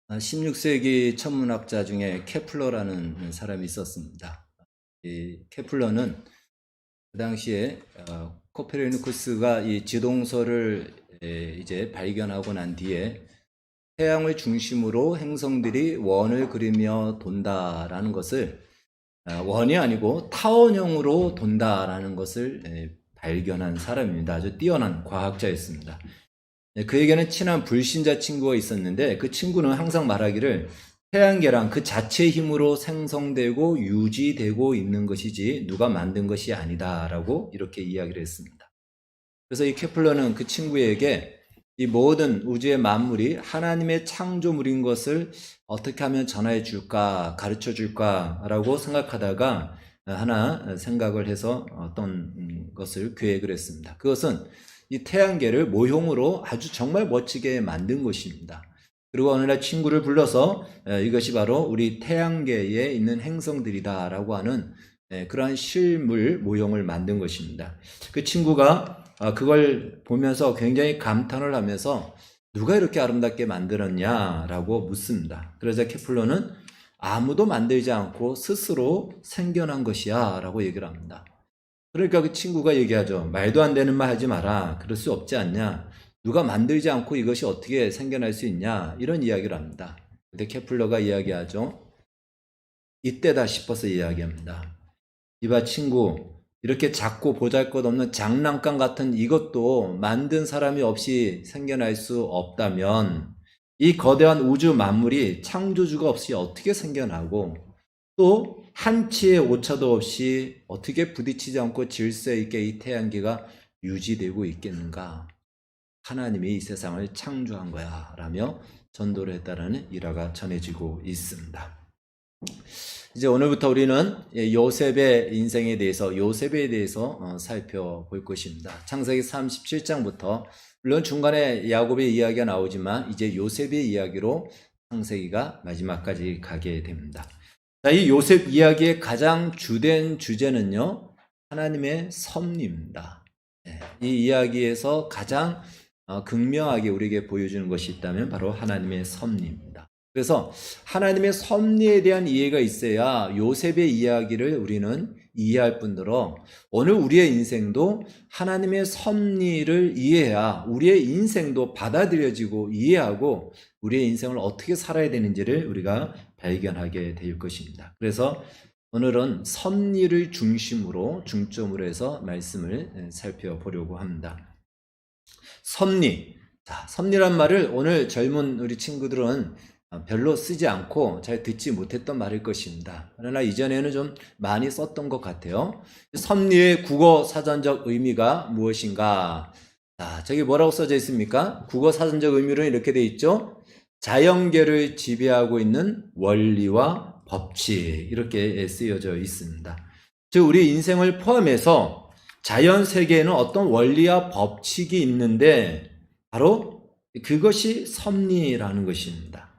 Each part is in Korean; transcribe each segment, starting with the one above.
16세기 천문학자 중에 케플러라는 사람이 있었습니다. 이 케플러는 그 당시에 코페르니쿠스가 이 지동설을 이제 발견하고 난 뒤에 태양을 중심으로 행성들이 원을 그리며 돈다라는 것을 원이 아니고 타원형으로 돈다라는 것을 발견한 사람입니다. 아주 뛰어난 과학자였습니다. 그에게는 친한 불신자 친구가 있었는데 그 친구는 항상 말하기를 태양계란 그 자체의 힘으로 생성되고 유지되고 있는 것이지 누가 만든 것이 아니다라고 이렇게 이야기를 했습니다. 그래서 이 케플러는 그 친구에게 이 모든 우주의 만물이 하나님의 창조물인 것을 어떻게 하면 전해 줄까, 가르쳐 줄까라고 생각하다가 하나 생각을 해서 어떤 것을 계획을 했습니다. 그것은 이 태양계를 모형으로 아주 정말 멋지게 만든 것입니다. 그리고 어느 날 친구를 불러서 이것이 바로 우리 태양계에 있는 행성들이다라고 하는 그러한 실물 모형을 만든 것입니다. 그 친구가 그걸 보면서 굉장히 감탄을 하면서 누가 이렇게 아름답게 만들었냐라고 묻습니다. 그래서 케플러는 아무도 만들지 않고 스스로 생겨난 것이야 라고 얘기를 합니다. 그러니까 그 친구가 얘기하죠. 말도 안 되는 말 하지 마라. 그럴 수 없지 않냐. 누가 만들지 않고 이것이 어떻게 생겨날 수 있냐. 이런 이야기를 합니다. 근데 케플러가 이야기하죠. 이때다 싶어서 이야기합니다. 이봐 친구, 이렇게 작고 보잘것없는 장난감 같은 이것도 만든 사람이 없이 생겨날 수 없다면 이 거대한 우주 만물이 창조주가 없이 어떻게 생겨나고 또 한치의 오차도 없이 어떻게 부딪히지 않고 질서 있게 이 태양계가 유지되고 있겠는가? 하나님이 이 세상을 창조한 거야 라며 전도를 했다라는 일화가 전해지고 있습니다. 이제 오늘부터 우리는 요셉의 인생에 대해서 요셉에 대해서 살펴볼 것입니다. 창세기 37장부터 물론 중간에 야곱의 이야기가 나오지만 이제 요셉의 이야기로 창세기가 마지막까지 가게 됩니다. 자, 이 요셉 이야기의 가장 주된 주제는요, 하나님의 섭리입니다. 이 이야기에서 가장 극명하게 우리에게 보여주는 것이 있다면 바로 하나님의 섭리입니다. 그래서 하나님의 섭리에 대한 이해가 있어야 요셉의 이야기를 우리는 이해할 뿐더러 오늘 우리의 인생도 하나님의 섭리를 이해해야 우리의 인생도 받아들여지고 이해하고 우리의 인생을 어떻게 살아야 되는지를 우리가 발견하게 될 것입니다. 그래서 오늘은 섭리를 중점으로 해서 말씀을 살펴보려고 합니다. 섭리. 자, 섭리란 말을 오늘 젊은 우리 친구들은 별로 쓰지 않고 잘 듣지 못했던 말일 것입니다. 그러나 이전에는 좀 많이 썼던 것 같아요. 섭리의 국어 사전적 의미가 무엇인가? 자, 저기 뭐라고 써져 있습니까? 국어 사전적 의미는 이렇게 돼 있죠. 자연계를 지배하고 있는 원리와 법칙, 이렇게 쓰여져 있습니다. 즉 우리 인생을 포함해서 자연 세계에는 어떤 원리와 법칙이 있는데 바로 그것이 섭리라는 것입니다.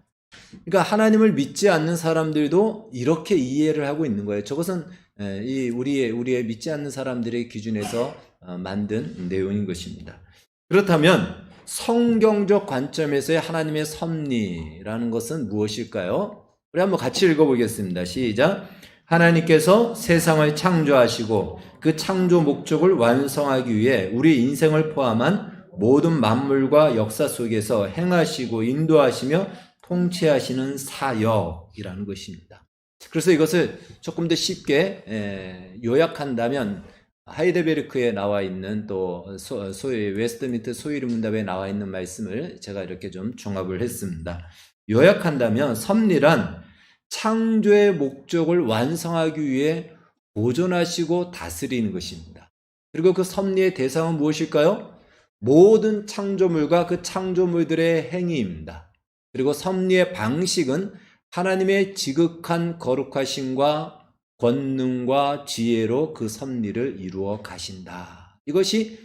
그러니까 하나님을 믿지 않는 사람들도 이렇게 이해를 하고 있는 거예요. 저것은 우리의 믿지 않는 사람들의 기준에서 만든 내용인 것입니다. 그렇다면 성경적 관점에서의 하나님의 섭리라는 것은 무엇일까요? 우리 한번 같이 읽어보겠습니다. 시작. 하나님께서 세상을 창조하시고 그 창조 목적을 완성하기 위해 우리 인생을 포함한 모든 만물과 역사 속에서 행하시고 인도하시며 통치하시는 사역이라는 것입니다. 그래서 이것을 조금 더 쉽게 요약한다면 하이델베르크에 나와 있는 또 소위 웨스트민트 소위르 문답에 나와 있는 말씀을 제가 이렇게 좀 종합을 했습니다. 요약한다면 섭리란 창조의 목적을 완성하기 위해 보존하시고 다스리는 것입니다. 그리고 그 섭리의 대상은 무엇일까요? 모든 창조물과 그 창조물들의 행위입니다. 그리고 섭리의 방식은 하나님의 지극한 거룩하심과 권능과 지혜로 그 섭리를 이루어 가신다. 이것이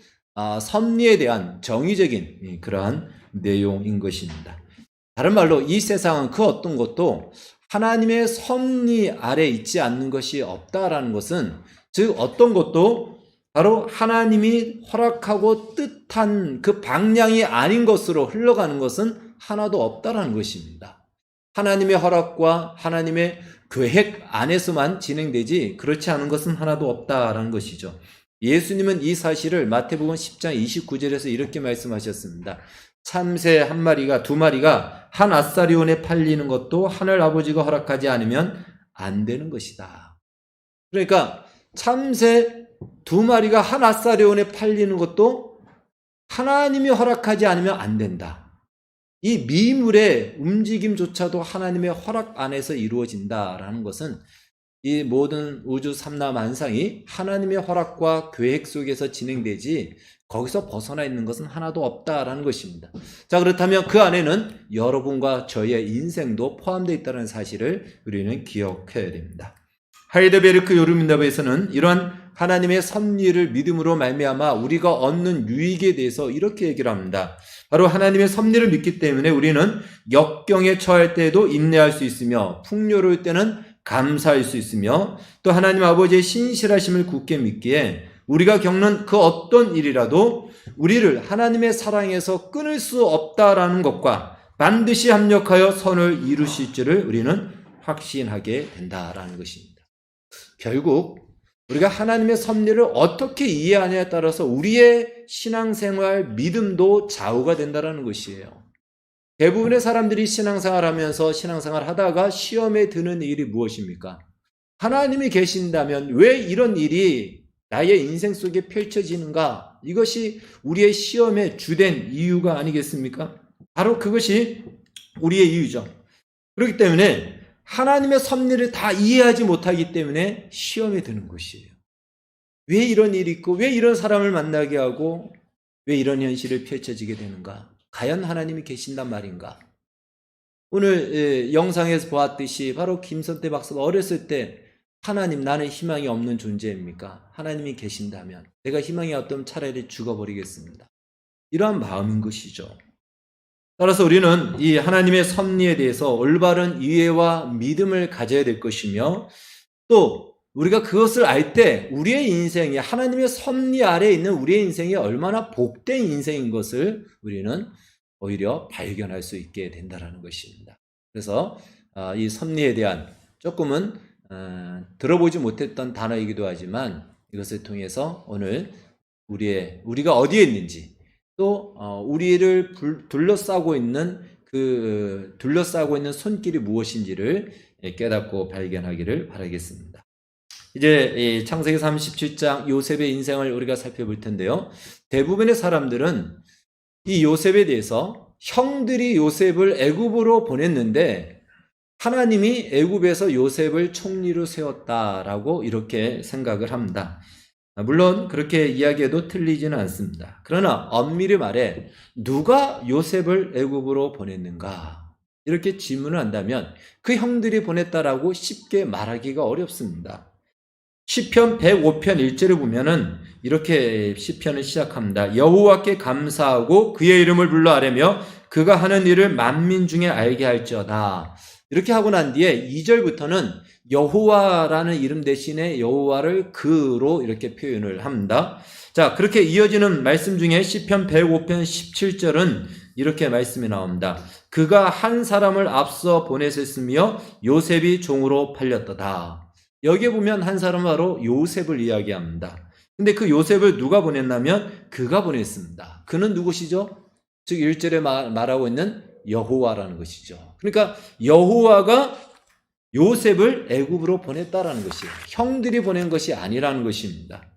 섭리에 대한 정의적인 그러한 내용인 것입니다. 다른 말로 이 세상은 그 어떤 것도 하나님의 섭리 아래 있지 않는 것이 없다라는 것은 즉 어떤 것도 바로 하나님이 허락하고 뜻한 그 방향이 아닌 것으로 흘러가는 것은 하나도 없다라는 것입니다. 하나님의 허락과 하나님의 계획 안에서만 진행되지 그렇지 않은 것은 하나도 없다라는 것이죠. 예수님은 이 사실을 마태복음 10장 29절에서 이렇게 말씀하셨습니다. 참새 한 마리가 두 마리가 한 아사리온에 팔리는 것도 하늘 아버지가 허락하지 않으면 안 되는 것이다. 그러니까 참새 두 마리가 한 아사리온에 팔리는 것도 하나님이 허락하지 않으면 안 된다. 이 미물의 움직임조차도 하나님의 허락 안에서 이루어진다라는 것은 이 모든 우주 삼라만상이 하나님의 허락과 계획 속에서 진행되지 거기서 벗어나 있는 것은 하나도 없다라는 것입니다. 자, 그렇다면 그 안에는 여러분과 저의 인생도 포함되어 있다는 사실을 우리는 기억해야 됩니다. 하이델베르크 요르민답에서는 이러한 하나님의 섭리를 믿음으로 말미암아 우리가 얻는 유익에 대해서 이렇게 얘기를 합니다. 바로 하나님의 섭리를 믿기 때문에 우리는 역경에 처할 때에도 인내할 수 있으며 풍요로울 때는 감사할 수 있으며 또 하나님 아버지의 신실하심을 굳게 믿기에 우리가 겪는 그 어떤 일이라도 우리를 하나님의 사랑에서 끊을 수 없다라는 것과 반드시 합력하여 선을 이루실 줄을 우리는 확신하게 된다라는 것입니다. 결국 우리가 하나님의 섭리를 어떻게 이해하냐에 따라서 우리의 신앙생활, 믿음도 좌우가 된다는 것이에요. 대부분의 사람들이 신앙생활 하면서 신앙생활 하다가 시험에 드는 일이 무엇입니까? 하나님이 계신다면 왜 이런 일이 나의 인생 속에 펼쳐지는가? 이것이 우리의 시험의 주된 이유가 아니겠습니까? 바로 그것이 우리의 이유죠. 그렇기 때문에 하나님의 섭리를 다 이해하지 못하기 때문에 시험에 드는 것이에요. 왜 이런 일이 있고 왜 이런 사람을 만나게 하고 왜 이런 현실을 펼쳐지게 되는가? 과연 하나님이 계신단 말인가? 오늘 영상에서 보았듯이 바로 김선태 박사가 어렸을 때 하나님, 나는 희망이 없는 존재입니까? 하나님이 계신다면 내가 희망이 없다면 차라리 죽어버리겠습니다. 이러한 마음인 것이죠. 따라서 우리는 이 하나님의 섭리에 대해서 올바른 이해와 믿음을 가져야 될 것이며 또 우리가 그것을 알 때 우리의 인생이 하나님의 섭리 아래에 있는 우리의 인생이 얼마나 복된 인생인 것을 우리는 오히려 발견할 수 있게 된다는 것입니다. 그래서 이 섭리에 대한 조금은 들어보지 못했던 단어이기도 하지만 이것을 통해서 오늘 우리가 어디에 있는지 또 우리를 둘러싸고 있는 손길이 무엇인지를 깨닫고 발견하기를 바라겠습니다. 이제 창세기 37장 요셉의 인생을 우리가 살펴볼 텐데요. 대부분의 사람들은 이 요셉에 대해서 형들이 요셉을 애굽으로 보냈는데 하나님이 애굽에서 요셉을 총리로 세웠다라고 이렇게 생각을 합니다. 물론 그렇게 이야기해도 틀리지는 않습니다. 그러나 엄밀히 말해 누가 요셉을 애굽으로 보냈는가? 이렇게 질문을 한다면 그 형들이 보냈다라고 쉽게 말하기가 어렵습니다. 시편 105편 1절을 보면은 이렇게 시편을 시작합니다. 여호와께 감사하고 그의 이름을 불러 아뢰며 그가 하는 일을 만민 중에 알게 할지어다. 이렇게 하고 난 뒤에 2절부터는 여호와라는 이름 대신에 여호와를 그로 이렇게 표현을 합니다. 자, 그렇게 이어지는 말씀 중에 시편 105편 17절은 이렇게 말씀이 나옵니다. 그가 한 사람을 앞서 보내셨으며 요셉이 종으로 팔렸도다. 여기에 보면 한 사람은 바로 요셉을 이야기합니다. 근데 그 요셉을 누가 보냈냐면 그가 보냈습니다. 그는 누구시죠? 즉 1절에 말하고 있는 여호와라는 것이죠. 그러니까 여호와가 요셉을 애굽으로 보냈다라는 것이에요. 형들이 보낸 것이 아니라는 것입니다.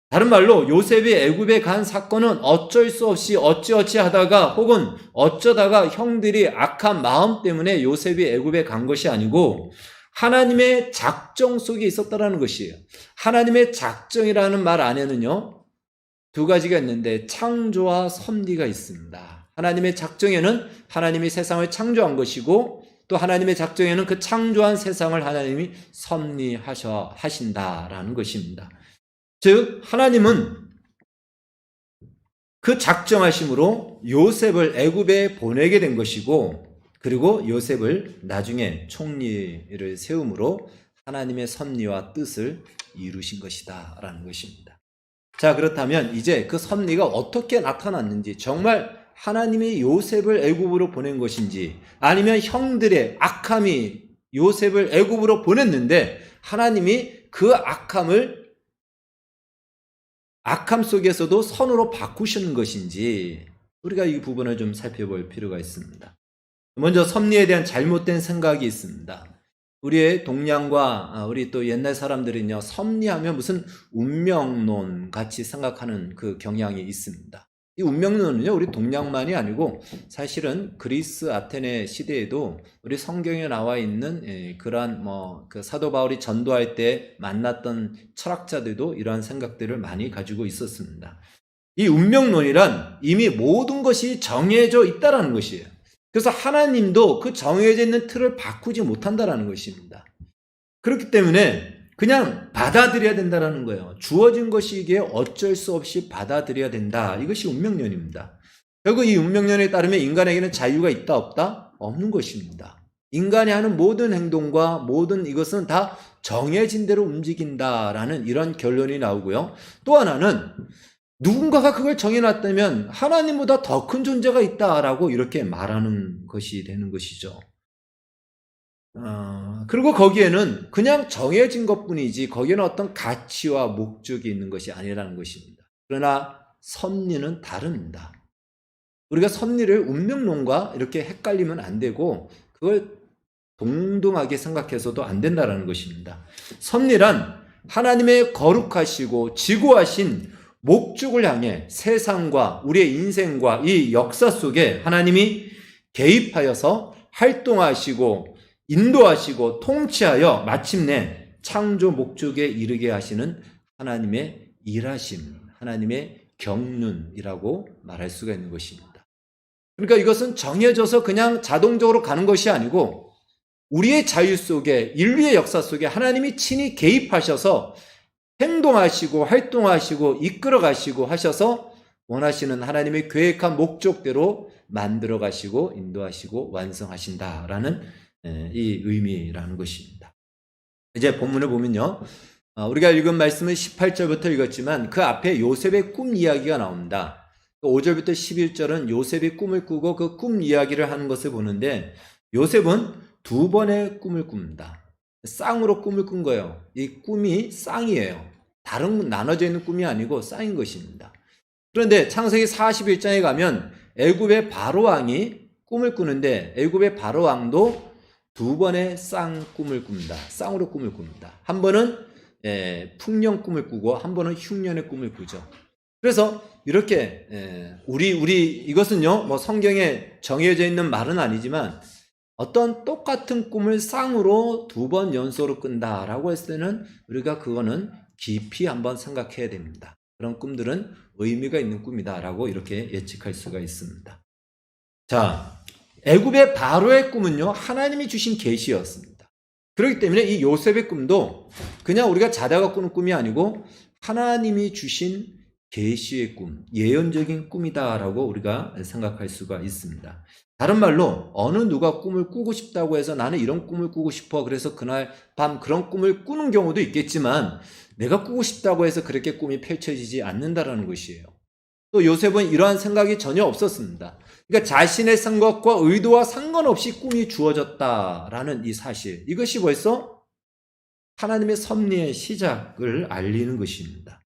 다른 말로 요셉이 애굽에 간 사건은 어쩔 수 없이 어찌어찌 하다가 혹은 어쩌다가 형들이 악한 마음 때문에 요셉이 애굽에 간 것이 아니고 하나님의 작정 속에 있었다라는 것이에요. 하나님의 작정이라는 말 안에는요, 두 가지가 있는데 창조와 섭리가 있습니다. 하나님의 작정에는 하나님이 세상을 창조한 것이고 또 하나님의 작정에는 그 창조한 세상을 하나님이 섭리하신다라는 것입니다. 즉 하나님은 그 작정하심으로 요셉을 애굽에 보내게 된 것이고 그리고 요셉을 나중에 총리를 세움으로 하나님의 섭리와 뜻을 이루신 것이다 라는 것입니다. 자, 그렇다면 이제 그 섭리가 어떻게 나타났는지 정말 하나님이 요셉을 애굽으로 보낸 것인지, 아니면 형들의 악함이 요셉을 애굽으로 보냈는데 하나님이 그 악함 속에서도 선으로 바꾸시는 것인지, 우리가 이 부분을 좀 살펴볼 필요가 있습니다. 먼저 섭리에 대한 잘못된 생각이 있습니다. 우리의 동양과 우리 또 옛날 사람들은요, 섭리하면 무슨 운명론 같이 생각하는 그 경향이 있습니다. 이 운명론은요, 우리 동양만이 아니고 사실은 그리스 아테네 시대에도 우리 성경에 나와 있는 그러한 그 사도 바울이 전도할 때 만났던 철학자들도 이러한 생각들을 많이 가지고 있었습니다. 이 운명론이란 이미 모든 것이 정해져 있다라는 것이에요. 그래서 하나님도 그 정해져 있는 틀을 바꾸지 못한다라는 것입니다. 그렇기 때문에 그냥 받아들여야 된다라는 거예요. 주어진 것이기에 어쩔 수 없이 받아들여야 된다. 이것이 운명론입니다. 결국 이 운명론에 따르면 인간에게는 자유가 있다 없다? 없는 것입니다. 인간이 하는 모든 행동과 모든 이것은 다 정해진 대로 움직인다라는 이런 결론이 나오고요. 또 하나는 누군가가 그걸 정해놨다면 하나님보다 더 큰 존재가 있다라고 이렇게 말하는 것이 되는 것이죠. 그리고 거기에는 그냥 정해진 것뿐이지 거기에는 어떤 가치와 목적이 있는 것이 아니라는 것입니다. 그러나 섭리는 다릅니다. 우리가 섭리를 운명론과 이렇게 헷갈리면 안 되고 그걸 동등하게 생각해서도 안 된다는 것입니다. 섭리란 하나님의 거룩하시고 지고하신 목적을 향해 세상과 우리의 인생과 이 역사 속에 하나님이 개입하여서 활동하시고 인도하시고 통치하여 마침내 창조 목적에 이르게 하시는 하나님의 일하심, 하나님의 경륜이라고 말할 수가 있는 것입니다. 그러니까 이것은 정해져서 그냥 자동적으로 가는 것이 아니고 우리의 자유 속에, 인류의 역사 속에 하나님이 친히 개입하셔서 행동하시고 활동하시고 이끌어가시고 하셔서 원하시는 하나님의 계획한 목적대로 만들어가시고 인도하시고 완성하신다라는 이 의미라는 것입니다. 이제 본문을 보면요, 우리가 읽은 말씀은 18절부터 읽었지만 그 앞에 요셉의 꿈 이야기가 나옵니다. 5절부터 11절은 요셉이 꿈을 꾸고 그 꿈 이야기를 하는 것을 보는데, 요셉은 두 번의 꿈을 꿉니다. 쌍으로 꿈을 꾼 거예요. 이 꿈이 쌍이에요. 다른 나눠져 있는 꿈이 아니고 쌍인 것입니다. 그런데 창세기 41장에 가면 애굽의 바로왕이 꿈을 꾸는데 애굽의 바로왕도 두 번의 쌍 꿈을 꿉니다. 쌍으로 꿈을 꿉니다. 한 번은 풍년 꿈을 꾸고 한 번은 흉년의 꿈을 꾸죠. 그래서 이렇게 이것은요, 뭐 성경에 정해져 있는 말은 아니지만 어떤 똑같은 꿈을 쌍으로 두 번 연속으로 꾼다라고 했을 때는 우리가 그거는 깊이 한번 생각해야 됩니다. 그런 꿈들은 의미가 있는 꿈이다라고 이렇게 예측할 수가 있습니다. 자, 애굽의 바로의 꿈은요, 하나님이 주신 계시였습니다. 그렇기 때문에 이 요셉의 꿈도 그냥 우리가 자다가 꾸는 꿈이 아니고 하나님이 주신 계시의 꿈, 예언적인 꿈이다라고 우리가 생각할 수가 있습니다. 다른 말로 어느 누가 꿈을 꾸고 싶다고 해서 나는 이런 꿈을 꾸고 싶어, 그래서 그날 밤 그런 꿈을 꾸는 경우도 있겠지만 내가 꾸고 싶다고 해서 그렇게 꿈이 펼쳐지지 않는다라는 것이에요. 또 요셉은 이러한 생각이 전혀 없었습니다. 그러니까 자신의 생각과 의도와 상관없이 꿈이 주어졌다라는 이 사실, 이것이 벌써 하나님의 섭리의 시작을 알리는 것입니다.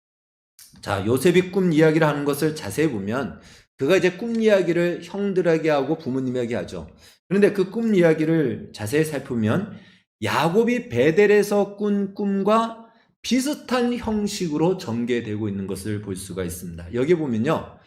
자, 요셉이 꿈 이야기를 하는 것을 자세히 보면 그가 이제 꿈 이야기를 형들에게 하고 부모님에게 하죠. 그런데 그 꿈 이야기를 자세히 살피면 야곱이 베델에서 꾼 꿈과 비슷한 형식으로 전개되고 있는 것을 볼 수가 있습니다. 여기 보면요,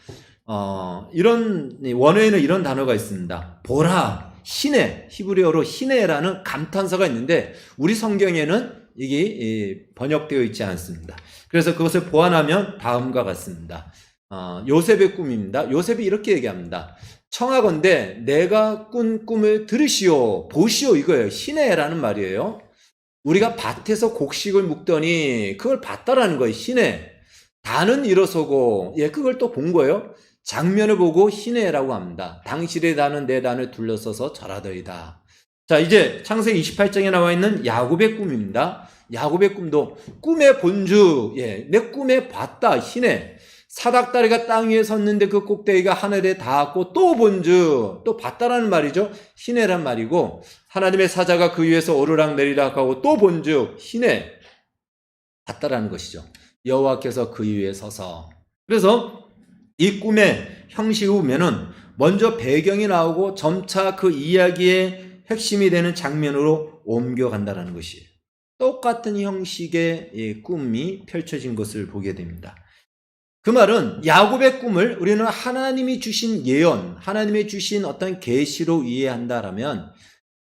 이런 원어에는 이런 단어가 있습니다. 보라, 희네, 히브리어로 희네라는 감탄사가 있는데 우리 성경에는 이게 번역되어 있지 않습니다. 그래서 그것을 보완하면 다음과 같습니다. 요셉의 꿈입니다. 요셉이 이렇게 얘기합니다. 청하건대 내가 꾼 꿈을 들으시오, 보시오, 이거예요. 희네라는 말이에요. 우리가 밭에서 곡식을 묵더니 그걸 봤다라는 거예요. 희네. 단은 일어서고, 그걸 또 본 거예요. 장면을 보고 희네라고 합니다. 당신의 단은 내 단을 둘러서서 절하더이다. 자, 이제 창세기 28장에 나와 있는 야곱의 꿈입니다. 야곱의 꿈도 꿈의 본주, 내 꿈에 봤다, 희네. 사닥다리가 땅 위에 섰는데 그 꼭대기가 하늘에 닿았고 또 본즉, 또 봤다라는 말이죠. 희내란 말이고, 하나님의 사자가 그 위에서 오르락 내리락 하고 또 본즉 희내, 봤다라는 것이죠. 여호와께서 그 위에 서서. 그래서 이 꿈의 형식 후면은 먼저 배경이 나오고 점차 그 이야기의 핵심이 되는 장면으로 옮겨간다는 것이에요. 똑같은 형식의 꿈이 펼쳐진 것을 보게 됩니다. 그 말은 야곱의 꿈을 우리는 하나님이 주신 예언, 하나님이 주신 어떤 계시로 이해한다라면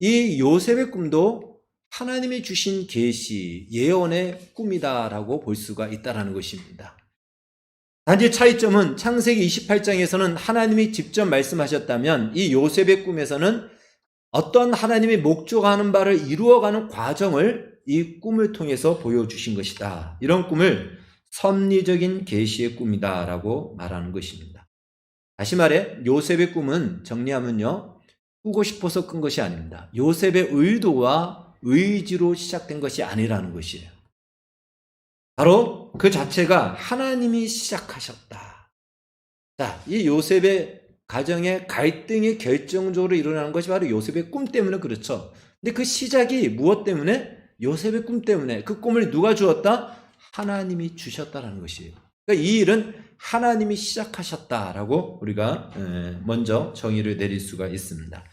이 요셉의 꿈도 하나님이 주신 계시, 예언의 꿈이다라고 볼 수가 있다는 것입니다. 단지 차이점은 창세기 28장에서는 하나님이 직접 말씀하셨다면 이 요셉의 꿈에서는 어떤 하나님이 목적하는 바를 이루어가는 과정을 이 꿈을 통해서 보여주신 것이다. 이런 꿈을 섭리적인 계시의 꿈이다라고 말하는 것입니다. 다시 말해 요셉의 꿈은 정리하면요, 꾸고 싶어서 꾼 것이 아닙니다. 요셉의 의도와 의지로 시작된 것이 아니라는 것이에요. 바로 그 자체가 하나님이 시작하셨다. 자, 이 요셉의 가정의 갈등이 결정적으로 일어나는 것이 바로 요셉의 꿈 때문에 그렇죠. 근데 그 시작이 무엇 때문에? 요셉의 꿈 때문에. 그 꿈을 누가 주었다? 하나님이 주셨다라는 것이에요. 그러니까 이 일은 하나님이 시작하셨다라고 우리가 먼저 정의를 내릴 수가 있습니다.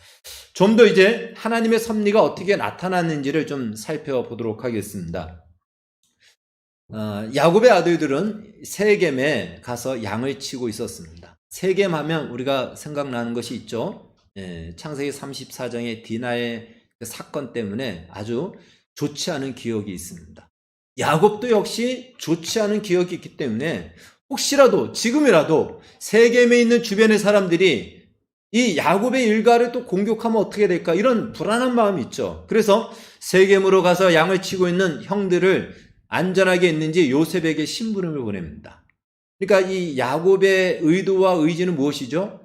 좀 더 이제 하나님의 섭리가 어떻게 나타났는지를 좀 살펴보도록 하겠습니다. 야곱의 아들들은 세겜에 가서 양을 치고 있었습니다. 세겜 하면 우리가 생각나는 것이 있죠. 창세기 34장의 디나의 그 사건 때문에 아주 좋지 않은 기억이 있습니다. 야곱도 역시 좋지 않은 기억이 있기 때문에 혹시라도 지금이라도 세겜에 있는 주변의 사람들이 이 야곱의 일가를 또 공격하면 어떻게 될까, 이런 불안한 마음이 있죠. 그래서 세겜으로 가서 양을 치고 있는 형들을 안전하게 있는지 요셉에게 심부름을 보냅니다. 그러니까 이 야곱의 의도와 의지는 무엇이죠?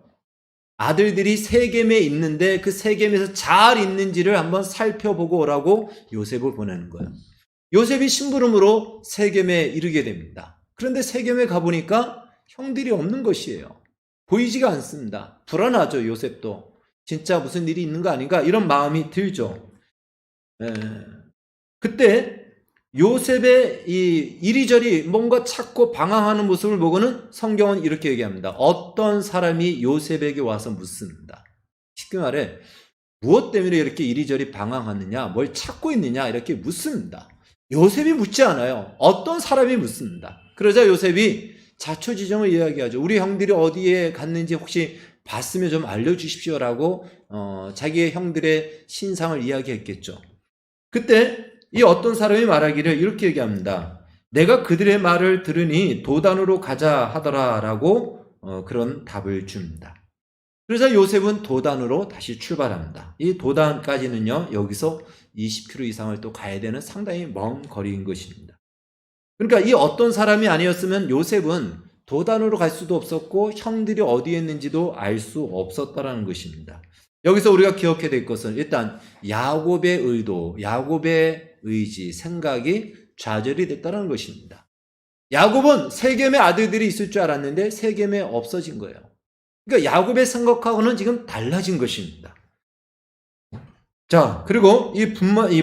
아들들이 세겜에 있는데 그 세겜에서 잘 있는지를 한번 살펴보고 오라고 요셉을 보내는 거예요. 요셉이 심부름으로 세겜에 이르게 됩니다. 그런데 세겜에 가보니까 형들이 없는 것이에요. 보이지가 않습니다. 불안하죠, 요셉도. 진짜 무슨 일이 있는 거 아닌가, 이런 마음이 들죠. 그때 요셉의 이 이리저리 뭔가 찾고 방황하는 모습을 보고는 성경은 이렇게 얘기합니다. 어떤 사람이 요셉에게 와서 묻습니다. 쉽게 말해 무엇 때문에 이렇게 이리저리 방황하느냐, 뭘 찾고 있느냐, 이렇게 묻습니다. 요셉이 묻지 않아요. 어떤 사람이 묻습니다. 그러자 요셉이 자초지종을 이야기하죠. 우리 형들이 어디에 갔는지 혹시 봤으면 좀 알려주십시오라고 자기의 형들의 신상을 이야기했겠죠. 그때 이 어떤 사람이 말하기를 이렇게 얘기합니다. 내가 그들의 말을 들으니 도단으로 가자 하더라라고 그런 답을 줍니다. 그래서 요셉은 도단으로 다시 출발합니다. 이 도단까지는요, 여기서 20km 이상을 또 가야 되는 상당히 먼 거리인 것입니다. 그러니까 이 어떤 사람이 아니었으면 요셉은 도단으로 갈 수도 없었고 형들이 어디에 있는지도 알 수 없었다라는 것입니다. 여기서 우리가 기억해야 될 것은 일단 야곱의 의도, 야곱의 의지, 생각이 좌절이 됐다는 것입니다. 야곱은 세겜의 아들들이 있을 줄 알았는데 세겜에 없어진 거예요. 그러니까 야곱의 생각하고는 지금 달라진 것입니다. 자, 그리고 이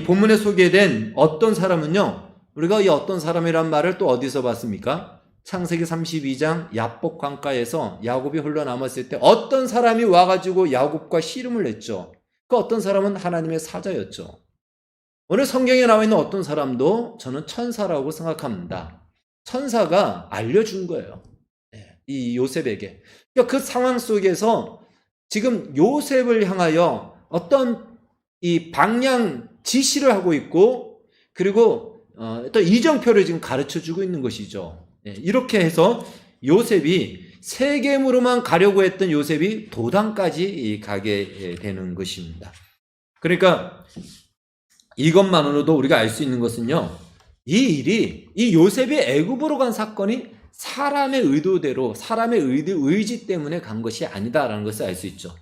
본문에 소개된 어떤 사람은요, 우리가 이 어떤 사람이란 말을 또 어디서 봤습니까? 창세기 32장 야복 강가에서 야곱이 홀로 남았을 때 어떤 사람이 와가지고 야곱과 씨름을 했죠. 그 어떤 사람은 하나님의 사자였죠. 오늘 성경에 나와 있는 어떤 사람도 저는 천사라고 생각합니다. 천사가 알려준 거예요. 이 요셉에게. 그러니까 그 상황 속에서 지금 요셉을 향하여 어떤 이 방향 지시를 하고 있고, 그리고 또 이정표를 지금 가르쳐 주고 있는 것이죠. 이렇게 해서 요셉이 세겜으로만 가려고 했던 요셉이 도단까지 가게 되는 것입니다. 그러니까 이것만으로도 우리가 알 수 있는 것은요, 이 일이, 이 요셉이 애굽으로 간 사건이 사람의 의도대로, 사람의 의지 때문에 간 것이 아니다라는 것을 알 수 있죠.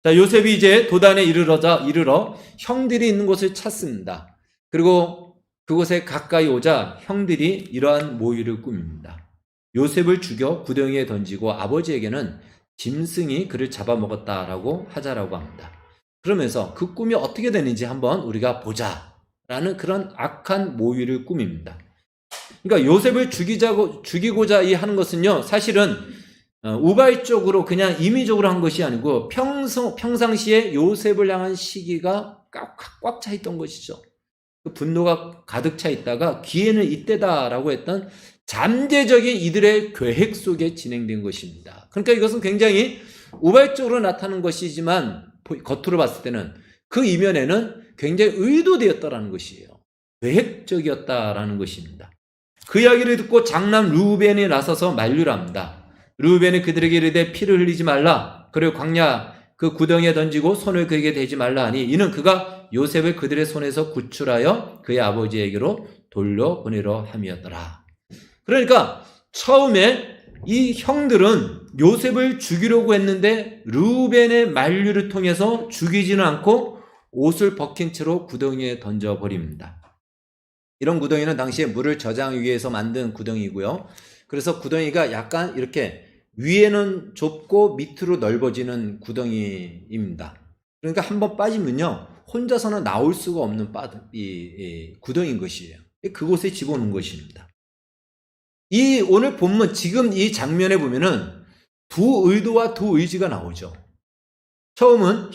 자, 요셉이 이제 도단에 이르러 형들이 있는 곳을 찾습니다. 그리고 그곳에 가까이 오자 형들이 이러한 모의를 꾸밉니다. 요셉을 죽여 구덩이에 던지고 아버지에게는 짐승이 그를 잡아먹었다라고 하자라고 합니다. 그러면서 그 꿈이 어떻게 되는지 한번 우리가 보자라는 그런 악한 모의를 꾸밉니다. 그러니까 요셉을 죽이고자 하는 것은요, 사실은 우발적으로 그냥 임의적으로 한 것이 아니고 평상시에 요셉을 향한 시기가 꽉 차 있던 것이죠. 그 분노가 가득 차 있다가 기회는 이때다라고 했던 잠재적인 이들의 계획 속에 진행된 것입니다. 그러니까 이것은 굉장히 우발적으로 나타나는 것이지만 겉으로 봤을 때는 그 이면에는 굉장히 의도되었다라는 것이에요. 계획적이었다라는 것입니다. 그 이야기를 듣고 장남 르우벤이 나서서 만류를 합니다. 르우벤이 그들에게 이르되 피를 흘리지 말라. 그리고 광야 그 구덩이에 던지고 손을 그에게 대지 말라 하니 이는 그가 요셉을 그들의 손에서 구출하여 그의 아버지에게로 돌려보내려 함이었더라. 그러니까 처음에 이 형들은 요셉을 죽이려고 했는데 르우벤의 만류를 통해서 죽이지는 않고 옷을 벗긴 채로 구덩이에 던져버립니다. 이런 구덩이는 당시에 물을 저장하기 위해서 만든 구덩이고요. 그래서 구덩이가 약간 이렇게 위에는 좁고 밑으로 넓어지는 구덩이입니다. 그러니까 한번 빠지면요, 혼자서는 나올 수가 없는 구덩이인 것이에요. 그곳에 집어넣은 것입니다. 이 오늘 본문 지금 이 장면에 보면은 두 의도와 두 의지가 나오죠. 처음은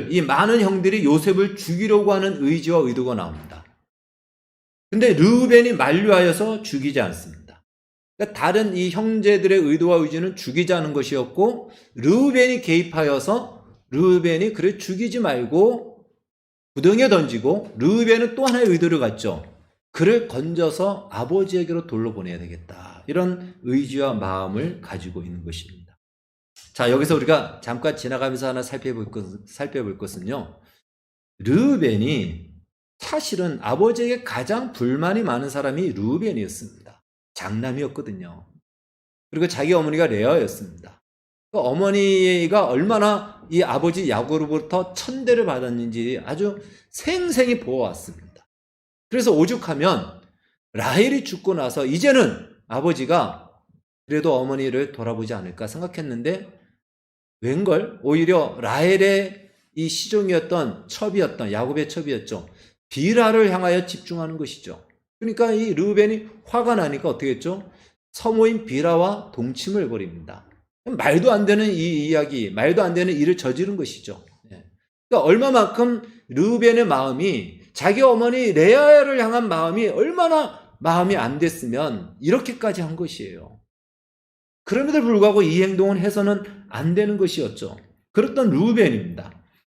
이 많은 형들이 요셉을 죽이려고 하는 의지와 의도가 나옵니다. 근데 르우벤이 만류하여서 죽이지 않습니다. 그러니까 다른 이 형제들의 의도와 의지는 죽이지 않은 것이었고, 르우벤이 개입하여서 르우벤이 그를 죽이지 말고 구덩이에 던지고, 르우벤은 또 하나의 의도를 갖죠. 그를 건져서 아버지에게로 돌려보내야 되겠다. 이런 의지와 마음을 가지고 있는 것입니다. 자, 여기서 우리가 잠깐 지나가면서 하나 살펴볼 것은요, 르우벤이 사실은 아버지에게 가장 불만이 많은 사람이 르우벤이었습니다. 장남이었거든요. 그리고 자기 어머니가 레아였습니다. 그 어머니가 얼마나 이 아버지 야곱으로부터 천대를 받았는지 아주 생생히 보아왔습니다. 그래서 오죽하면 라헬이 죽고 나서 이제는 아버지가 그래도 어머니를 돌아보지 않을까 생각했는데, 웬걸 오히려 라헬의 이 시종이었던 첩이었던 야곱의 첩이었죠. 비라를 향하여 집중하는 것이죠. 그러니까 이 르우벤이 화가 나니까 어떻게 했죠? 서모인 비라와 동침을 벌입니다. 말도 안 되는 이 이야기, 말도 안 되는 일을 저지른 것이죠. 그러니까 얼마만큼 르우벤의 마음이, 자기 어머니 레아를 향한 마음이 얼마나 마음이 안 됐으면 이렇게까지 한 것이에요. 그럼에도 불구하고 이 행동은 해서는 안 되는 것이었죠. 그랬던 르우벤입니다.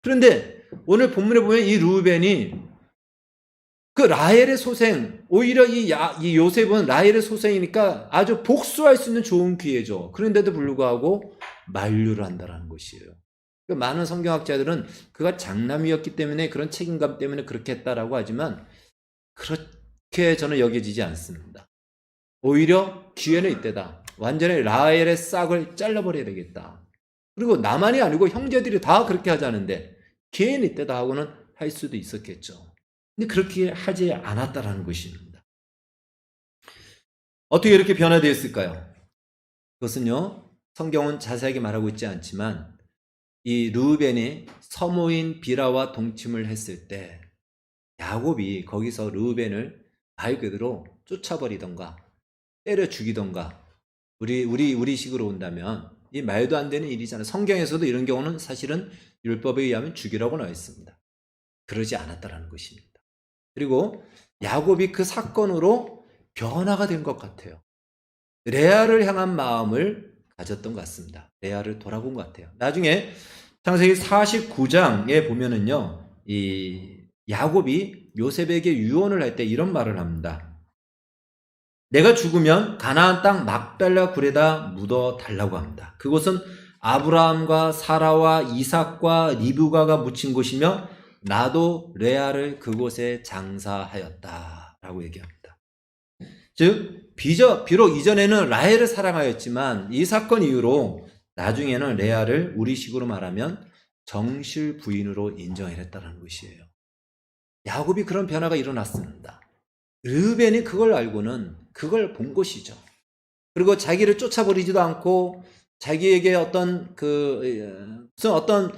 그런데 오늘 본문에 보면 이 르우벤이 그 라헬의 소생, 오히려 이 요셉은 라헬의 소생이니까 아주 복수할 수 있는 좋은 기회죠. 그런데도 불구하고 만류를 한다는 것이에요. 많은 성경학자들은 그가 장남이었기 때문에 그런 책임감 때문에 그렇게 했다라고 하지만 그렇게 저는 여겨지지 않습니다. 오히려 기회는 이때다. 완전히 라헬의 싹을 잘라버려야 되겠다. 그리고 나만이 아니고 형제들이 다 그렇게 하자는데 기회는 이때다 하고는 할 수도 있었겠죠. 근데 그렇게 하지 않았다라는 것입니다. 어떻게 이렇게 변화되었을까요? 그것은요, 성경은 자세하게 말하고 있지 않지만 이 르우벤이 서모인 비라와 동침을 했을 때 야곱이 거기서 르우벤을 말 그대로 쫓아버리던가 때려 죽이던가, 우리 식으로 온다면 이 말도 안 되는 일이잖아요. 성경에서도 이런 경우는 사실은 율법에 의하면 죽이라고 나와 있습니다. 그러지 않았다라는 것입니다. 그리고 야곱이 그 사건으로 변화가 된 것 같아요. 레아를 향한 마음을 가졌던 것 같습니다. 레아를 돌아본 것 같아요. 나중에 창세기 49장에 보면은요, 이 야곱이 요셉에게 유언을 할 때 이런 말을 합니다. 내가 죽으면 가나안 땅 막벨라 굴에다 묻어 달라고 합니다. 그곳은 아브라함과 사라와 이삭과 리브가가 묻힌 곳이며 나도 레아를 그곳에 장사하였다라고 얘기합니다. 즉 비록 이전에는 라헬을 사랑하였지만 이 사건 이후로 나중에는 레아를 우리식으로 말하면 정실 부인으로 인정했다는 것이에요. 야곱이 그런 변화가 일어났습니다. 르우벤이 그걸 알고는 그걸 본 것이죠. 그리고 자기를 쫓아버리지도 않고 자기에게 무슨 어떤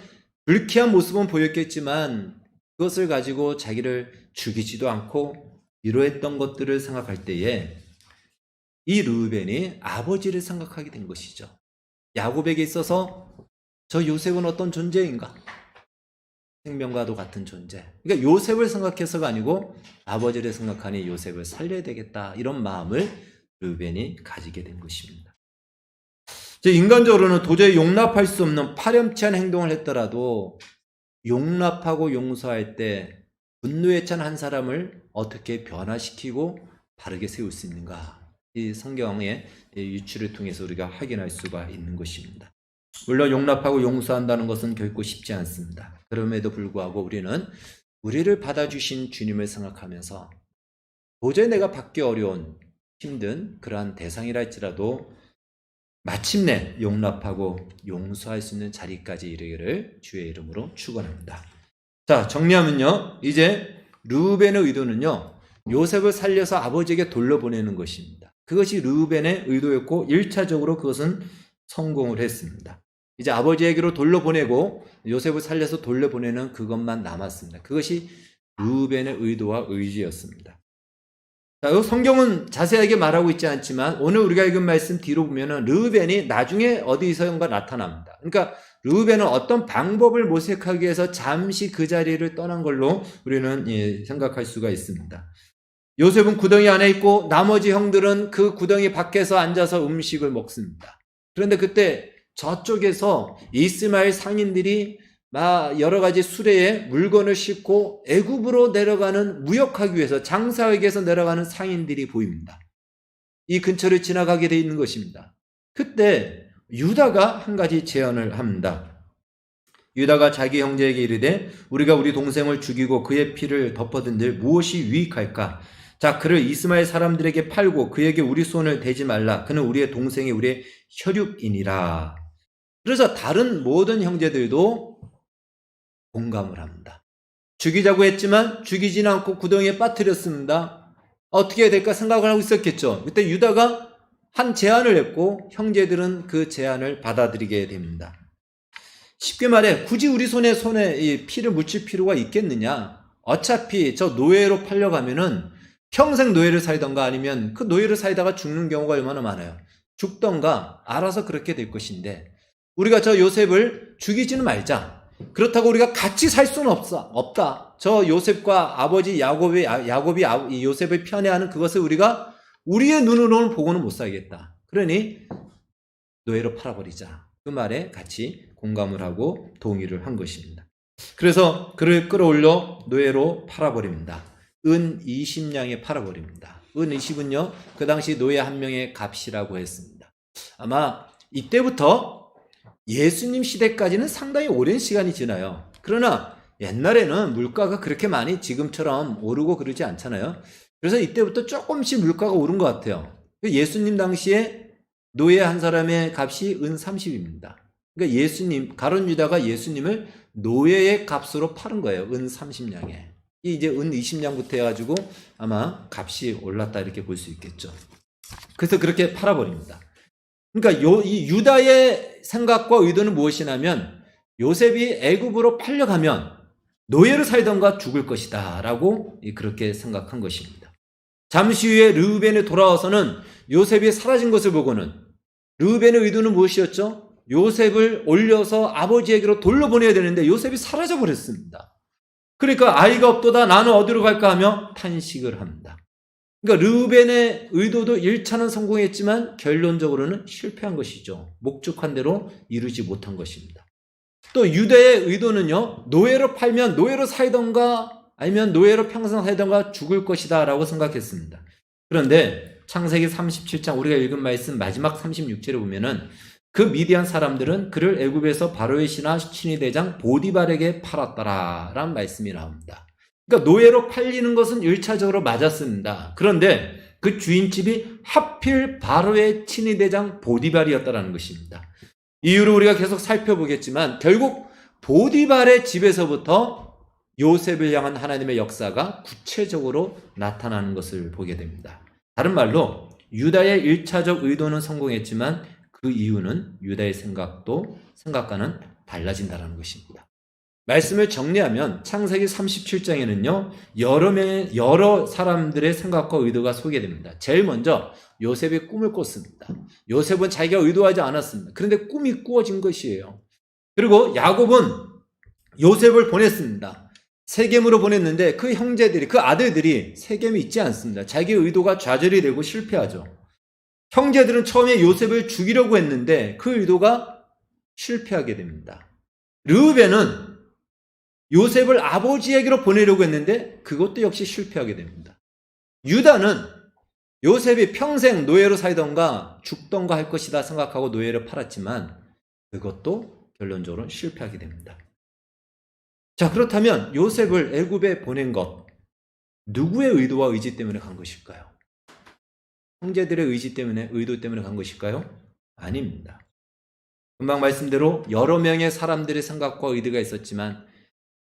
불쾌한 모습은 보였겠지만 그것을 가지고 자기를 죽이지도 않고 위로했던 것들을 생각할 때에 이 르우벤이 아버지를 생각하게 된 것이죠. 야곱에게 있어서 저 요셉은 어떤 존재인가? 생명과도 같은 존재. 그러니까 요셉을 생각해서가 아니고 아버지를 생각하니 요셉을 살려야 되겠다. 이런 마음을 르우벤이 가지게 된 것입니다. 인간적으로는 도저히 용납할 수 없는 파렴치한 행동을 했더라도 용납하고 용서할 때 분노에 찬 한 사람을 어떻게 변화시키고 바르게 세울 수 있는가? 이 성경의 유추를 통해서 우리가 확인할 수가 있는 것입니다. 물론 용납하고 용서한다는 것은 결코 쉽지 않습니다. 그럼에도 불구하고 우리는 우리를 받아주신 주님을 생각하면서 도저히 내가 받기 어려운 힘든 그러한 대상이라 할지라도 마침내 용납하고 용서할 수 있는 자리까지 이르기를 주의 이름으로 축원합니다. 자, 정리하면요. 이제 르우벤의 의도는요. 요셉을 살려서 아버지에게 돌려보내는 것입니다. 그것이 르우벤의 의도였고 1차적으로 그것은 성공을 했습니다. 이제 아버지에게로 돌려보내고 요셉을 살려서 돌려보내는 그것만 남았습니다. 그것이 르우벤의 의도와 의지였습니다. 자, 성경은 자세하게 말하고 있지 않지만 오늘 우리가 읽은 말씀 뒤로 보면은 르우벤이 나중에 어디선가 나타납니다. 그러니까 르우벤은 어떤 방법을 모색하기 위해서 잠시 그 자리를 떠난 걸로 우리는 생각할 수가 있습니다. 요셉은 구덩이 안에 있고 나머지 형들은 그 구덩이 밖에서 앉아서 음식을 먹습니다. 그런데 그때 저쪽에서 이스마엘 상인들이 여러 가지 수레에 물건을 싣고 애굽으로 내려가는 무역하기 위해서 장사하기 위해서 내려가는 상인들이 보입니다. 이 근처를 지나가게 돼 있는 것입니다. 그때 유다가 한 가지 제안을 합니다. 유다가 자기 형제에게 이르되 우리가 우리 동생을 죽이고 그의 피를 덮어둔들 무엇이 유익할까? 자, 그를 이스마엘 사람들에게 팔고 그에게 우리 손을 대지 말라. 그는 우리의 동생이 우리의 혈육이니라. 그래서 다른 모든 형제들도 공감을 합니다. 죽이자고 했지만 죽이지는 않고 구덩이에 빠뜨렸습니다. 어떻게 해야 될까 생각을 하고 있었겠죠. 그때 유다가 한 제안을 했고 형제들은 그 제안을 받아들이게 됩니다. 쉽게 말해 굳이 우리 손에 이 피를 묻힐 필요가 있겠느냐. 어차피 저 노예로 팔려가면은 평생 노예를 살던가 아니면 그 노예를 살다가 죽는 경우가 얼마나 많아요. 죽던가 알아서 그렇게 될 것인데 우리가 저 요셉을 죽이지는 말자. 그렇다고 우리가 같이 살 수는 없다. 저 요셉과 아버지 야곱이 이 요셉을 편애하는 그것을 우리가 우리의 눈으로는 보고는 못 살겠다. 그러니 노예로 팔아버리자. 그 말에 같이 공감을 하고 동의를 한 것입니다. 그래서 그를 끌어올려 노예로 팔아버립니다. 은 20냥에 팔아버립니다. 은 20은요, 그 당시 노예 한 명의 값이라고 했습니다. 아마 이때부터 예수님 시대까지는 상당히 오랜 시간이 지나요. 그러나 옛날에는 물가가 그렇게 많이 지금처럼 오르고 그러지 않잖아요. 그래서 이때부터 조금씩 물가가 오른 것 같아요. 예수님 당시에 노예 한 사람의 값이 은 30입니다. 그러니까 가룟 유다가 예수님을 노예의 값으로 파는 거예요. 은 30냥에. 이제 은 20냥부터 해가지고 아마 값이 올랐다 이렇게 볼 수 있겠죠. 그래서 그렇게 팔아버립니다. 그러니까 이 유다의 생각과 의도는 무엇이냐면 요셉이 애굽으로 팔려가면 노예로 살던가 죽을 것이다 라고 그렇게 생각한 것입니다. 잠시 후에 르우벤이 돌아와서는 요셉이 사라진 것을 보고는 르우벤의 의도는 무엇이었죠? 요셉을 올려서 아버지에게로 돌려보내야 되는데 요셉이 사라져 버렸습니다. 그러니까 아이가 없도다 나는 어디로 갈까 하며 탄식을 합니다. 그러니까 르우벤의 의도도 1차는 성공했지만 결론적으로는 실패한 것이죠. 목적한 대로 이루지 못한 것입니다. 또 유다의 의도는요, 노예로 팔면 노예로 살던가 아니면 노예로 평생 살던가 죽을 것이다 라고 생각했습니다. 그런데 창세기 37장 우리가 읽은 말씀 마지막 36절에 보면은 그 미디안 사람들은 그를 애굽에서 바로의 신하 친위 대장 보디발에게 팔았더라 라는 말씀이 나옵니다. 그러니까 노예로 팔리는 것은 1차적으로 맞았습니다. 그런데 그 주인집이 하필 바로의 친위 대장 보디발이었다는 것입니다. 이유를 우리가 계속 살펴보겠지만 결국 보디발의 집에서부터 요셉을 향한 하나님의 역사가 구체적으로 나타나는 것을 보게 됩니다. 다른 말로 유다의 1차적 의도는 성공했지만 그 이유는 유다의 생각과는 달라진다는 것입니다. 말씀을 정리하면 창세기 37장에는요, 여러 사람들의 생각과 의도가 소개됩니다. 제일 먼저 요셉이 꿈을 꿨습니다. 요셉은 자기가 의도하지 않았습니다. 그런데 꿈이 꾸어진 것이에요. 그리고 야곱은 요셉을 보냈습니다. 세겜으로 보냈는데 그 형제들이, 그 아들들이 세겜에 있지 않습니다. 자기 의도가 좌절이 되고 실패하죠. 형제들은 처음에 요셉을 죽이려고 했는데 그 의도가 실패하게 됩니다. 르우벤은 요셉을 아버지에게로 보내려고 했는데 그것도 역시 실패하게 됩니다. 유다는 요셉이 평생 노예로 살던가 죽던가 할 것이다 생각하고 노예를 팔았지만 그것도 결론적으로 실패하게 됩니다. 자, 그렇다면 요셉을 애굽에 보낸 것, 누구의 의도와 의지 때문에 간 것일까요? 형제들의 의도 때문에 간 것일까요? 아닙니다. 금방 말씀대로 여러 명의 사람들의 생각과 의도가 있었지만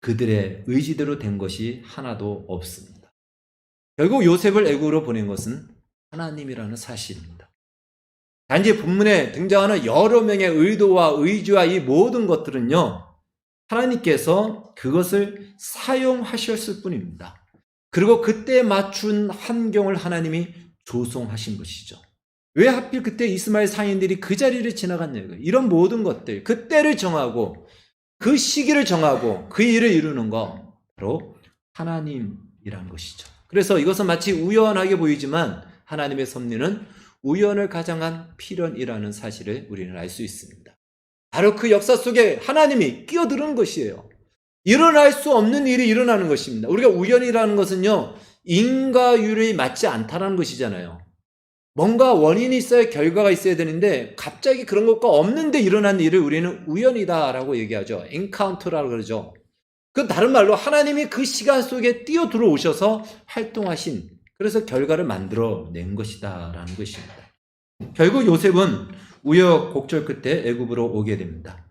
그들의 의지대로 된 것이 하나도 없습니다. 결국 요셉을 애굽으로 보낸 것은 하나님이라는 사실입니다. 단지 본문에 등장하는 여러 명의 의도와 의지와 이 모든 것들은요, 하나님께서 그것을 사용하셨을 뿐입니다. 그리고 그때 맞춘 환경을 하나님이 조성하신 것이죠. 왜 하필 그때 이스마엘 상인들이 그 자리를 지나갔냐고요. 이런 모든 것들, 그 때를 정하고 그 시기를 정하고 그 일을 이루는 거 바로 하나님이란 것이죠. 그래서 이것은 마치 우연하게 보이지만 하나님의 섭리는 우연을 가장한 필연이라는 사실을 우리는 알 수 있습니다. 바로 그 역사 속에 하나님이 끼어드는 것이에요. 일어날 수 없는 일이 일어나는 것입니다. 우리가 우연이라는 것은요, 인과율이 맞지 않다는 것이잖아요. 뭔가 원인이 있어야 결과가 있어야 되는데 갑자기 그런 것과 없는데 일어난 일을 우리는 우연이다라고 얘기하죠. 엔카운터라고 그러죠. 그 다른 말로 하나님이 그 시간 속에 뛰어 들어오셔서 활동하신, 그래서 결과를 만들어낸 것이다라는 것입니다. 결국 요셉은 우여곡절 끝에 애굽으로 오게 됩니다.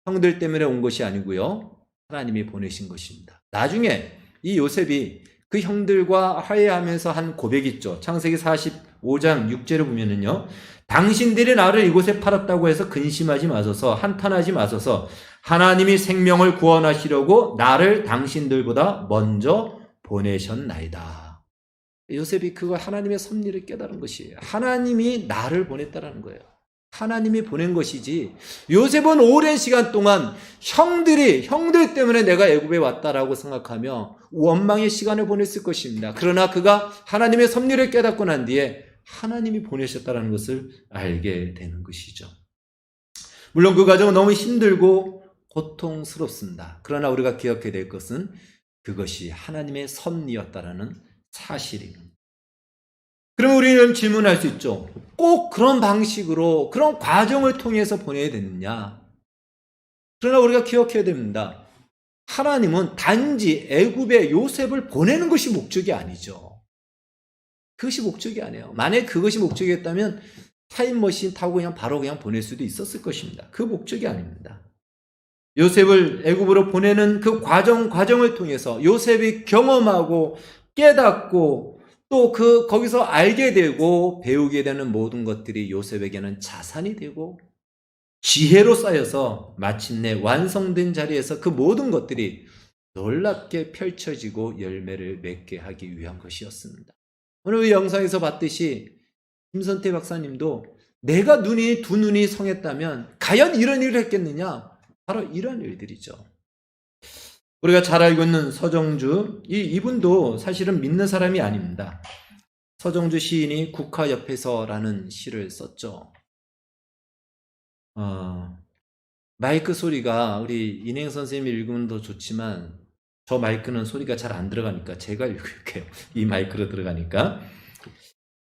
형들 때문에 온 것이 아니고요, 하나님이 보내신 것입니다. 나중에 이 요셉이 그 형들과 화해하면서 한 고백이 있죠. 창세기 45장 6절을 보면은요, 당신들이 나를 이곳에 팔았다고 해서 근심하지 마소서, 한탄하지 마소서, 하나님이 생명을 구원하시려고 나를 당신들보다 먼저 보내셨나이다. 요셉이 그거 하나님의 섭리를 깨달은 것이에요. 하나님이 나를 보냈다라는 거예요. 하나님이 보낸 것이지, 요셉은 오랜 시간 동안 형들 때문에 내가 애굽에 왔다라고 생각하며 원망의 시간을 보냈을 것입니다. 그러나 그가 하나님의 섭리를 깨닫고 난 뒤에 하나님이 보내셨다는 것을 알게 되는 것이죠. 물론 그 과정은 너무 힘들고 고통스럽습니다. 그러나 우리가 기억해야 될 것은 그것이 하나님의 섭리였다라는 사실입니다. 그럼 우리는 질문할 수 있죠. 꼭 그런 방식으로, 그런 과정을 통해서 보내야 되느냐? 그러나 우리가 기억해야 됩니다. 하나님은 단지 애굽에 요셉을 보내는 것이 목적이 아니죠. 그것이 목적이 아니에요. 만약 그것이 목적이었다면 타임머신 타고 바로 보낼 수도 있었을 것입니다. 그 목적이 아닙니다. 요셉을 애굽으로 보내는 그 과정을 통해서 요셉이 경험하고 깨닫고 또 거기서 알게 되고 배우게 되는 모든 것들이 요셉에게는 자산이 되고 지혜로 쌓여서 마침내 완성된 자리에서 그 모든 것들이 놀랍게 펼쳐지고 열매를 맺게 하기 위한 것이었습니다. 오늘 이 영상에서 봤듯이 김선태 박사님도 내가 두 눈이 성했다면 과연 이런 일을 했겠느냐? 바로 이런 일들이죠. 우리가 잘 알고 있는 서정주, 이분도 사실은 믿는 사람이 아닙니다. 서정주 시인이 국화 옆에서라는 시를 썼죠. 마이크 소리가 우리 인행 선생님이 읽으면 더 좋지만 저 마이크는 소리가 잘 안 들어가니까 제가 읽을게요. 이 마이크로 들어가니까.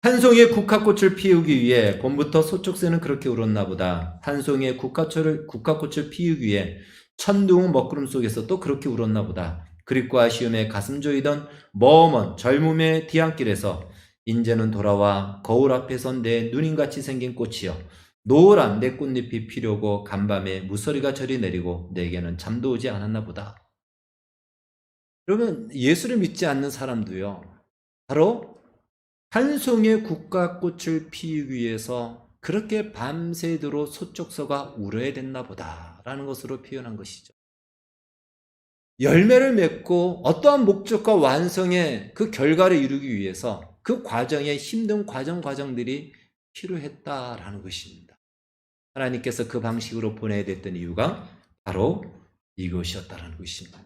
한 송이의 국화꽃을 피우기 위해 봄부터 소촉새는 그렇게 울었나 보다. 한 송이의 국화꽃을 피우기 위해 천둥 먹구름 속에서 또 그렇게 울었나 보다. 그립고 아쉬움에 가슴 조이던 머먼 젊음의 뒤안길에서 인제는 돌아와 거울 앞에 선 내 누님같이 생긴 꽃이여, 노란 내 꽃잎이 피려고 간밤에 무서리가 저리 내리고 내게는 잠도 오지 않았나 보다. 여러분, 예수를 믿지 않는 사람도요, 바로 한 송이의 국화꽃을 피우기 위해서 그렇게 밤새도록 소쩍서가 울어야 됐나 보다라는 것으로 표현한 것이죠. 열매를 맺고 어떠한 목적과 완성의 그 결과를 이루기 위해서 그 과정에 힘든 과정들이 필요했다라는 것입니다. 하나님께서 그 방식으로 보내야 됐던 이유가 바로 이것이었다라는 것입니다.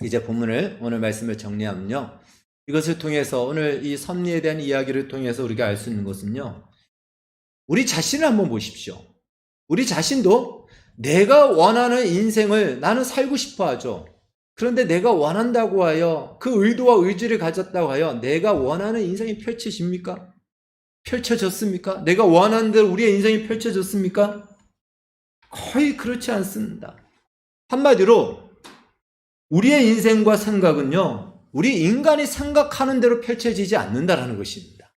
이제 본문을 오늘 말씀을 정리하면요. 이것을 통해서 오늘 이 섭리에 대한 이야기를 통해서 우리가 알 수 있는 것은요. 우리 자신을 한번 보십시오. 우리 자신도 내가 원하는 인생을 나는 살고 싶어 하죠. 그런데 내가 원한다고 하여 그 의도와 의지를 가졌다고 하여 내가 원하는 인생이 펼쳐집니까? 펼쳐졌습니까? 내가 원하는 대로 우리의 인생이 펼쳐졌습니까? 거의 그렇지 않습니다. 한마디로 우리의 인생과 생각은요, 우리 인간이 생각하는 대로 펼쳐지지 않는다라는 것입니다.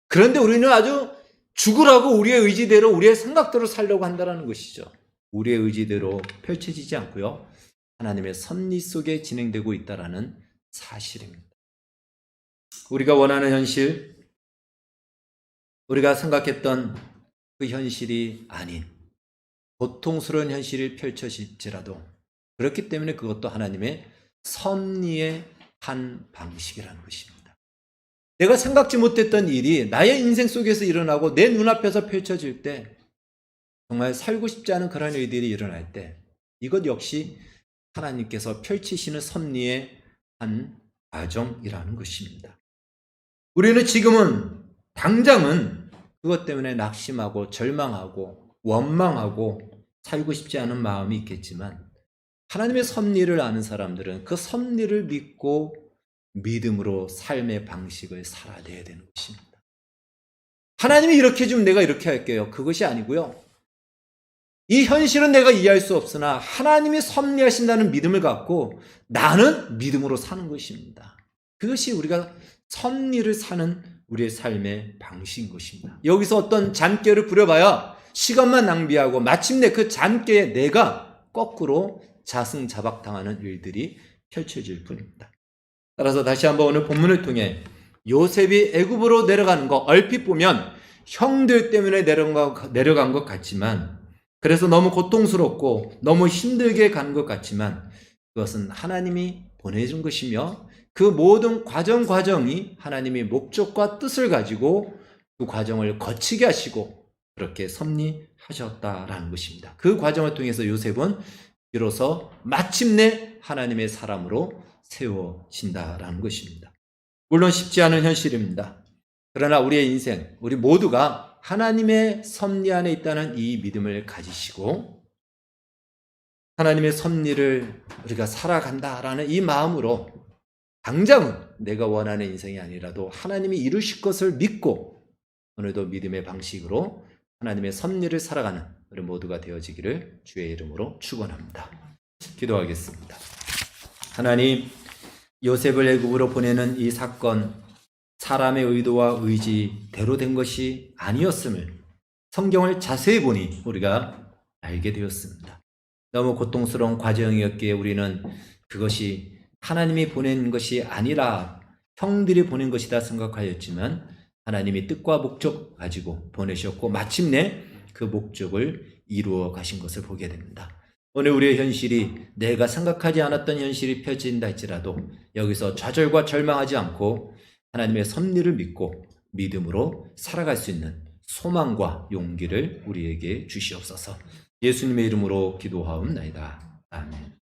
그런데 우리는 아주 죽으라고 우리의 의지대로, 우리의 생각대로 살려고 한다는 것이죠. 우리의 의지대로 펼쳐지지 않고요, 하나님의 섭리 속에 진행되고 있다는 사실입니다. 우리가 원하는 현실, 우리가 생각했던 그 현실이 아닌 고통스러운 현실이 펼쳐질지라도 그렇기 때문에 그것도 하나님의 섭리의 한 방식이라는 것입니다. 내가 생각지 못했던 일이 나의 인생 속에서 일어나고 내 눈앞에서 펼쳐질 때 정말 살고 싶지 않은 그런 일들이 일어날 때 이것 역시 하나님께서 펼치시는 섭리의 한 과정이라는 것입니다. 우리는 지금은 당장은 그것 때문에 낙심하고 절망하고 원망하고 살고 싶지 않은 마음이 있겠지만 하나님의 섭리를 아는 사람들은 그 섭리를 믿고 믿음으로 삶의 방식을 살아내야 되는 것입니다. 하나님이 이렇게 해주면 내가 이렇게 할게요. 그것이 아니고요. 이 현실은 내가 이해할 수 없으나 하나님이 섭리하신다는 믿음을 갖고 나는 믿음으로 사는 것입니다. 그것이 우리가 섭리를 사는 우리의 삶의 방식인 것입니다. 여기서 어떤 잔꾀를 부려봐야 시간만 낭비하고 마침내 그 잔꾀에 내가 거꾸로 자승자박당하는 일들이 펼쳐질 뿐입니다. 따라서 다시 한번 오늘 본문을 통해 요셉이 애굽으로 내려가는 거 얼핏 보면 형들 때문에 내려간 것 같지만 그래서 너무 고통스럽고 너무 힘들게 가는 것 같지만 그것은 하나님이 보내준 것이며 그 모든 과정이 하나님의 목적과 뜻을 가지고 그 과정을 거치게 하시고 그렇게 섭리하셨다라는 것입니다. 그 과정을 통해서 요셉은 비로소 마침내 하나님의 사람으로 세워진다라는 것입니다. 물론 쉽지 않은 현실입니다. 그러나 우리의 인생, 우리 모두가 하나님의 섭리 안에 있다는 이 믿음을 가지시고 하나님의 섭리를 우리가 살아간다라는 이 마음으로 당장은 내가 원하는 인생이 아니라도 하나님이 이루실 것을 믿고 오늘도 믿음의 방식으로 하나님의 섭리를 살아가는 우리 모두가 되어지기를 주의 이름으로 축원합니다. 기도하겠습니다. 하나님, 요셉을 애굽으로 보내는 이 사건, 사람의 의도와 의지대로 된 것이 아니었음을 성경을 자세히 보니 우리가 알게 되었습니다. 너무 고통스러운 과정이었기에 우리는 그것이 하나님이 보낸 것이 아니라 형들이 보낸 것이다 생각하였지만 하나님이 뜻과 목적 가지고 보내셨고 마침내 그 목적을 이루어 가신 것을 보게 됩니다. 오늘 우리의 현실이 내가 생각하지 않았던 현실이 펼쳐진다 할지라도 여기서 좌절과 절망하지 않고 하나님의 섭리를 믿고 믿음으로 살아갈 수 있는 소망과 용기를 우리에게 주시옵소서. 예수님의 이름으로 기도하옵나이다. 아멘.